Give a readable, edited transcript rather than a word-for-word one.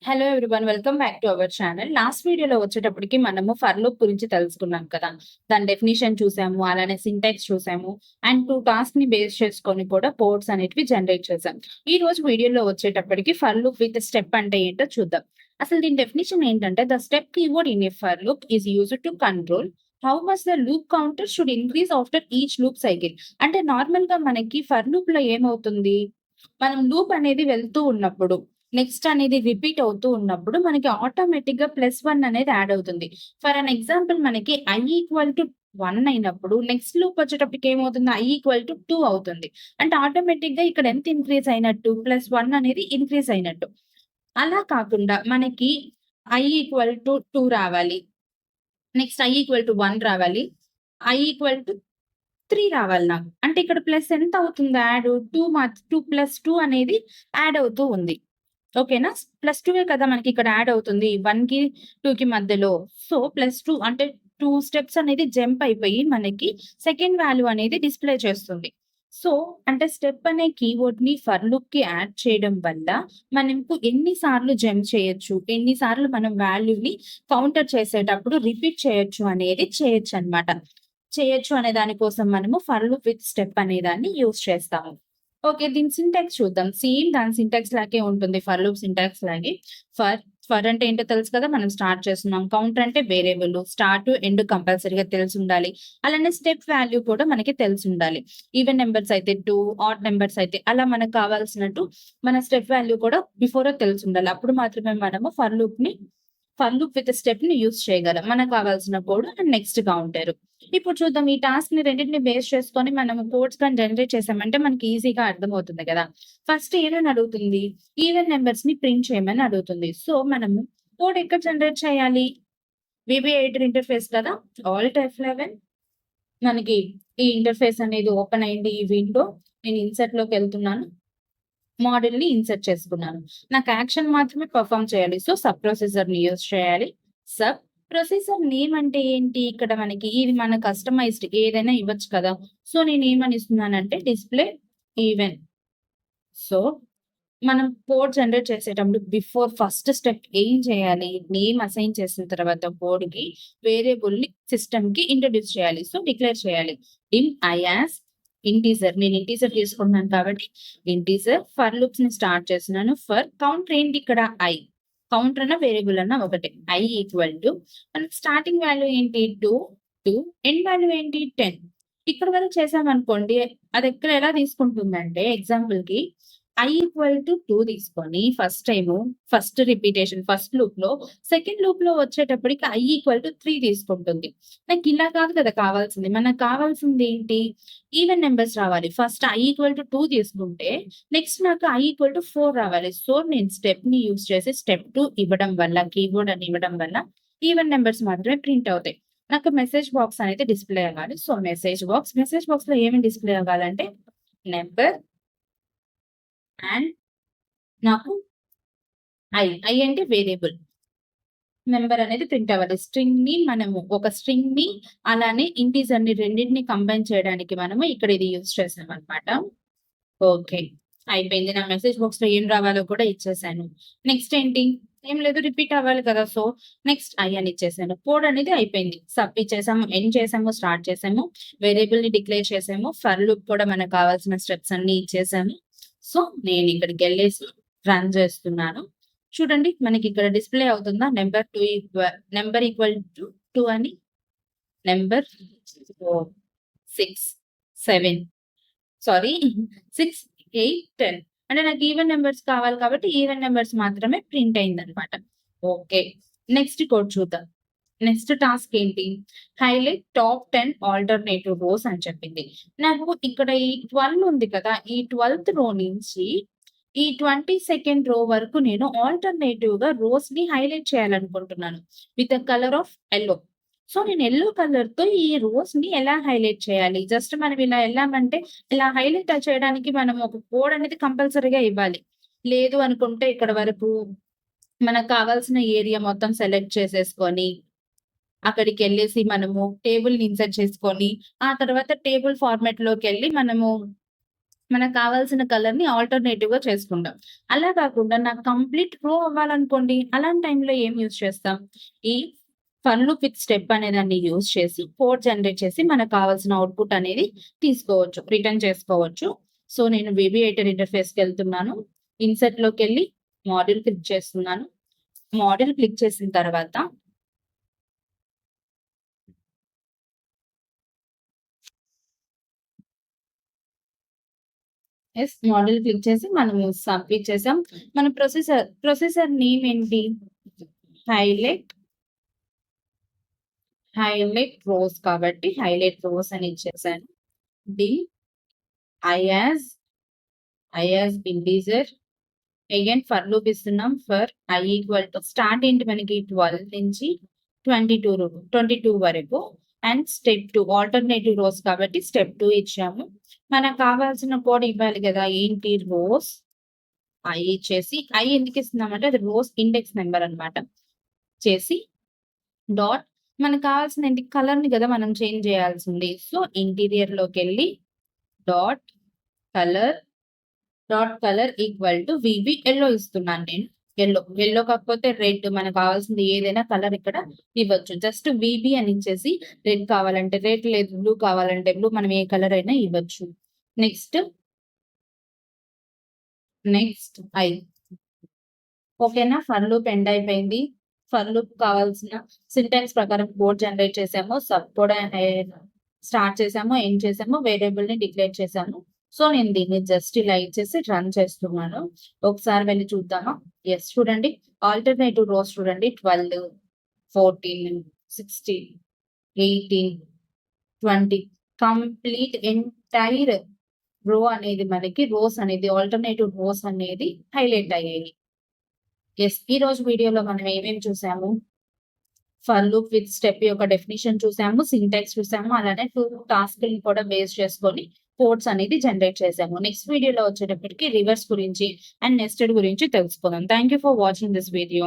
Hello everyone, welcome back to our channel. Last వీడియోలో వచ్చేటప్పటికి మనము ఫర్ లూప్ గురించి తెలుసుకున్నాం కదా. దాని డెఫినిషన్ చూసాము, అలానే సింటాక్స్ చూసాము అండ్ 2 టాస్క్ ని బేస్ చేసుకొని కూడా కోడ్స్ అనేటివి జనరేట్ చేసాం. ఈ రోజు వీడియోలో వచ్చేటప్పటికి ఫర్ లూప్ విత్ స్టెప్ అంటే ఏంటో చూద్దాం. అసలు దీని డెఫినిషన్ ఏంటంటే the step keyword in A for loop is used to control how much the loop counter should increase after each loop cycle. అంటే నార్మల్ గా మనకి ఫర్ లూప్ లో ఏమవుతుంది, మనం లూప్ అనేది వెళ్తూ ఉన్నప్పుడు నెక్స్ట్ అనేది రిపీట్ అవుతూ ఉన్నప్పుడు మనకి ఆటోమేటిక్ గా +1 అనేది యాడ్ అవుతుంది. ఫర్ అన్ ఎగ్జాంపుల్ మనకి i ఈక్వల్ టు 1 అయినప్పుడు నెక్స్ట్ లూప్ వచ్చేటప్పటికి ఏమవుతుంది, i ఈక్వల్ టు 2 అవుతుంది. అంటే ఆటోమేటిక్ గా ఇక్కడ ఎంత ఇంక్రీజ్ అయినట్టు, +1 అనేది ఇంక్రీజ్ అయినట్టు. అలా కాకుండా మనకి i ఈక్వల్ టు 2 రావాలి, నెక్స్ట్ i ఈక్వల్ టు 1 రావాలి, i ఈక్వల్ టు 3 రావాలి నాకు. అంటే ఇక్కడ ప్లస్ ఎంత అవుతుంది యాడ్, 2 + 2 అనేది యాడ్ అవుతూ ఉంది. ఓకేనా. +2 కదా మనకి ఇక్కడ యాడ్ అవుతుంది 1కి 2కి మధ్యలో. సో +2 అంటే 2 స్టెప్స్ అనేది జంప్ అయిపోయి మనకి సెకండ్ వాల్యూ అనేది డిస్‌ప్లే చేస్తుంది. సో అంటే స్టెప్ అనే కీవర్డ్‌ని ఫర్ లూప్‌కి యాడ్ చేయడం వల్ల మనకు ఎన్ని సార్లు జంప్ చేయొచ్చు, ఎన్ని సార్లు మనం వాల్యూని కౌంటర్ చేసేటప్పుడు రిపీట్ చేయొచ్చు అనేది చేయొచ్చనమాట. చేయొచ్చు అనే దాని కోసం మనము ఫర్ లూప్ విత్ స్టెప్ అనే దాన్ని యూజ్ చేస్తాము. ఓకే. దీని సింటాక్స్ చూద్దాం. సేమ్ దాని సింటాక్స్ లాగే ఉంటుంది. ఫర్ లూప్ సింటాక్స్ లాగే. ఫర్ ఫర్ అంటే ఏంటో తెలుసు కదా. మనం స్టార్ట్ చేస్తున్నాం. కౌంటర్ అంటే వేరియబుల్. స్టార్ట్, ఎండ్ కంపల్సరీగా తెలిసుండాలి. అలానే స్టెప్ వాల్యూ కూడా మనకి తెలిసుండాలి. ఈవెన్ నంబర్స్ అయితే 2, ఆడ్ నంబర్స్ అయితే అలా మనకు కావాల్సినట్టు మన స్టెప్ వాల్యూ కూడా బిఫోరే తెలిసుండాలి. అప్పుడు మాత్రమే మనము for loop with stepney use చేయగలం. మనకు కావాల్సిన కోడ్ అండ్ నెక్స్ట్ కౌంటర్. ఇప్పుడు చూద్దాం, ఈ టాస్క్‌ని రెండిటిని బేస్ చేసుకొని మనము కోడ్స్ గాని జనరేట్ చేసామంటే మనకి ఈజీగా అర్థమవుతుంది కదా. ఫస్ట్ ఏమని అడుగుతుంది, ఈవెన్ నంబర్స్‌ని ప్రింట్ చేయమని అడుగుతుంది. సో మనము కోడ్ ఎక్కడ జనరేట్ చేయాలి, VB8 ఇంటర్ఫేస్ కదా. ఆల్ట్ F11 మనకి ఈ ఇంటర్ఫేస్ అనేది ఓపెన్ అయింది. ఈ విండో నేను ఇన్సర్ట్‌లోకెళ్తున్నాను. మోడల్‌ని ఇన్సర్ట్ చేసుకున్నాను. నాకు యాక్షన్ మాత్రమే పెర్ఫార్మ్ చేయాలి. సో సబ్ ప్రొసెసర్‌ని యూజ్ చేయాలి. సబ్ ప్రొసెసర్ నేమ్ అంటే ఏంటి, ఇక్కడ మనకి ఇది మన కస్టమైజ్డ్ ఏదైనా ఇవ్వచ్చు కదా. సో నేనేమని ఇస్తున్నానంటే డిస్‌ప్లే ఈవెన్. సో మనం కోడ్ జనరేట్ చేసేటప్పుడు బిఫోర్ ఫస్ట్ స్టెప్ ఏం చేయాలి, నేమ్ అసైన్ చేసిన తర్వాత కోడ్‌కి వేరియబుల్‌ని సిస్టమ్‌కి ఇంట్రొడ్యూస్ చేయాలి. సో డిక్లేర్ చేయాలి. Int i as integer. నేను ఇంటీజర్ తీసుకుంటున్నాను కాబట్టి ఇంటీజర్. ఫర్ లూప్స్‌ని స్టార్ట్ చేస్తున్నాను. ఫర్ కౌంటర్ ఏంటి ఇక్కడ i. కౌంటర్ అన్న వేరియబుల్ అన్న ఒకటే. i ఈక్వల్ టు మనకి స్టార్టింగ్ వాల్యూ ఏంటి 2, ఎండ్ వాల్యూ ఏంటి 10. ఇక్కడ వరకు చేసామనుకోండి, అది ఎక్కడ ఎలా తీసుకుంటుందంటే ఎగ్జాంపుల్‌కి i ఈక్వల్ టు 2 తీసుకొని ఫస్ట్ రిపీటేషన్ ఫస్ట్ లూప్‌లో, సెకండ్ లూప్‌లో వచ్చేటప్పటికి i ఈక్వల్ టు 3 తీసుకుంటుంది. నాకు ఇలా కాదు కదా కావాల్సింది. మనకు కావాల్సింది ఏంటి, ఈవెన్ నంబర్స్ రావాలి. ఫస్ట్ i ఈక్వల్ టు 2 తీసుకుంటే నెక్స్ట్ నాకు i ఈక్వల్ టు 4 రావాలి. సో నేను స్టెప్‌ని యూజ్ చేసి స్టెప్ 2 ఇవ్వడం వల్ల, కీబోర్డ్ అని ఇవ్వడం వల్ల ఈవెన్ నంబర్స్ మాత్రమే ప్రింట్ అవుతాయి. నాకు మెసేజ్ బాక్స్ అనేది డిస్‌ప్లే అవ్వాలి. సో మెసేజ్ బాక్స్‌లో ఏమేమి డిస్‌ప్లే అవ్వాలంటే నంబర్ అండ్ నాకు ఐ అంటే వేరియబుల్. నంబర్ అనేది ప్రింట్ అవ్వాలి. ఒక స్ట్రింగ్‌ని అలానే ఇంటీజర్‌ని రెండిటిని కంబైన్ చేయడానికి మనము ఇక్కడ ఇది యూజ్ చేసామన్నమాట. ఓకే. అయిపోయింది. నా మెసేజ్ బాక్స్‌లో ఏం రావాలో కూడా ఇచ్చేసాను. నెక్స్ట్ ఏంటి? ఏం లేదు, రిపీట్ అవ్వాలి కదా. సో నెక్స్ట్ ఐ అని ఇచ్చేసాను. కోడ్ అనేది అయిపోయింది. సబ్ ఇచ్చేసాము, ఎండ్ చేసాము, స్టార్ట్ చేసాము, వేరియబుల్‌ని డిక్లేర్ చేసాము, ఫర్ లూప్ కూడా మనకు కావాల్సిన స్టెప్స్ అన్నీ ఇచ్చేసాము. సో నేను ఇక్కడికెళ్ళేసి రన్ చేస్తున్నాను. చూడండి మనకి ఇక్కడ డిస్‌ప్లే అవుతుందా, నంబర్ ఈక్వల్ టు 2 అని. నంబర్ 4, 6, 7 సారీ 6, 8, 10 అంటే నాకు ఈవెన్ నంబర్స్ కావాలి కాబట్టి ఈవెన్ నంబర్స్ మాత్రమే ప్రింట్ అయిందనమాట. ఓకే. నెక్స్ట్ కోడ్ చూద్దాం. నెక్స్ట్ టాస్క్ ఏంటి, హైలైట్ టాప్ 10 ఆల్టర్‌నేటివ్ రోస్ అని చెప్పింది. నాకు ఇక్కడ ఈ 12 ఉంది కదా. ఈ 12థ్ రో నుంచి ఈ 22nd రో వరకు నేను ఆల్టర్‌నేటివ్‌గా రోస్‌ని హైలైట్ చేయాలనుకుంటున్నాను with the colour of yellow. So నేను యెల్లో కలర్‌తో ఈ రోస్‌ని ఎలా హైలైట్ చేయాలి? జస్ట్ మనం ఇలా ఎళ్ళామంటే ఇలా హైలైట్ చేయడానికి మనం ఒక కోడ్ అనేది కంపల్సరీగా ఇవ్వాలి. లేదు అనుకుంటే ఇక్కడ వరకు మనకు కావాల్సిన ఏరియా మొత్తం సెలెక్ట్ చేసేసుకొని, అక్కడికెళ్ళేసి మనము టేబుల్‌ని ఇన్సర్ట్ చేసుకొని, ఆ తర్వాత టేబుల్ ఫార్మాట్‌లోకెళ్ళి మనము మనకు కావాల్సిన కలర్‌ని ఆల్టర్‌నేటివ్‌గా చేసుకుంటాం. అలా కాకుండా నాకు కంప్లీట్ రో అవ్వాలనుకోండి, అలాంటి టైంలో ఏం యూజ్ చేస్తాం? ఈ ఫర్ లూప్ విత్ స్టెప్ అనేదాన్ని యూజ్ చేసి కోడ్ జనరేట్ చేసి మనకు కావాల్సిన అవుట్‌పుట్ అనేది తీసుకోవచ్చు. రిటర్న్ చేసుకోవచ్చు. సో, నేను బేబీ ఎడిటర్ ఇంటర్‌ఫేస్‌కెళ్తున్నాను. ఇన్సర్ట్‌లోకెళ్ళి మోడల్ క్లిక్ చేస్తున్నాను. మోడల్ క్లిక్ చేసిన తర్వాత మోడల్ క్లిక్ చేసి మనము సబ్మిట్ చేసాం. మన ప్రొసెసర్ నేమ్ ఏంటి? హైలైట్ రోస్ కాబట్టి హైలైట్ రోస్ అని ఇచ్చేసాను. Dim I as integer again for loop ఇస్తున్నాం. For I equal to start ఏంటి మనకి 12 నుంచి 22 వరకు అండ్ స్టెప్ 2 ఆల్టర్నేటివ్ రోస్ కాబట్టి స్టెప్ 2 ఇచ్చాము. మనకు కావాల్సిన కోడ్ ఇవ్వాలి కదా! ఏంటి రోస్ ఐ ఇచ్చేసి ఐ ఎందుకు ఇస్తున్నామంటే అది రోస్ ఇండెక్స్ నెంబర్ అన్నమాట. చేసి డాట్ మనకు కావాల్సిన ఏంటి కలర్‌ని కదా మనం చేంజ్ చేయాల్సింది. సో, ఇంటీరియర్‌లోకెళ్ళి dot colour equal to VB yellow ఇస్తున్నాను నేను. యెల్లో కాకపోతే రెడ్ మనకు కావాల్సింది ఏదైనా కలర్ ఇక్కడ ఇవ్వచ్చు. జస్ట్ వీబీ అని ఇచ్చేసి రెడ్ కావాలంటే రెడ్, లేదు బ్లూ కావాలంటే బ్లూ మనం ఏ కలర్ అయినా ఇవ్వచ్చు. Next I. ఓకేనా? ఫర్ లూప్ ఎండ్ అయిపోయింది. ఫర్ లూప్ కావాల్సిన సింటాక్స్ ప్రకారం కోడ్ జనరేట్ చేసాము. సబ్ కూడా స్టార్ట్ చేసాము, ఎండ్ చేసాము, వేరియబుల్‌ని డిక్లేర్ చేసాము. సో, నేను దీన్ని జస్ట్ ఇలా ఇచ్చేసి రన్ చేస్తున్నాను. ఒకసారి వెళ్లి చూద్దామా? యెస్ చూడండి. ఆల్టర్‌నేటివ్ రోస్ చూడండి 12, 14, 16, 18, 20 కంప్లీట్ ఎంటైర్ రో అనేది మనకి ఆల్టర్‌నేటివ్ రోస్ అనేది హైలైట్ అయ్యాయి. యెస్. ఈరోజు వీడియోలో మనం ఏమేమి చూసాము? ఫర్ లూప్ విత్ స్టెప్ యొక్క డెఫినిషన్ చూసాము. సింటాక్స్ చూసాము. అలానే 2 టాస్క్‌లని కూడా బేస్ చేసుకొని కోడ్స్ అనేది జనరేట్ చేసాము. నెక్స్ట్ వీడియోలో వచ్చేటప్పటికి రివర్స్ గురించి అండ్ నెస్టెడ్ గురించి తెలుసుకుందాం. Thank you for watching this video.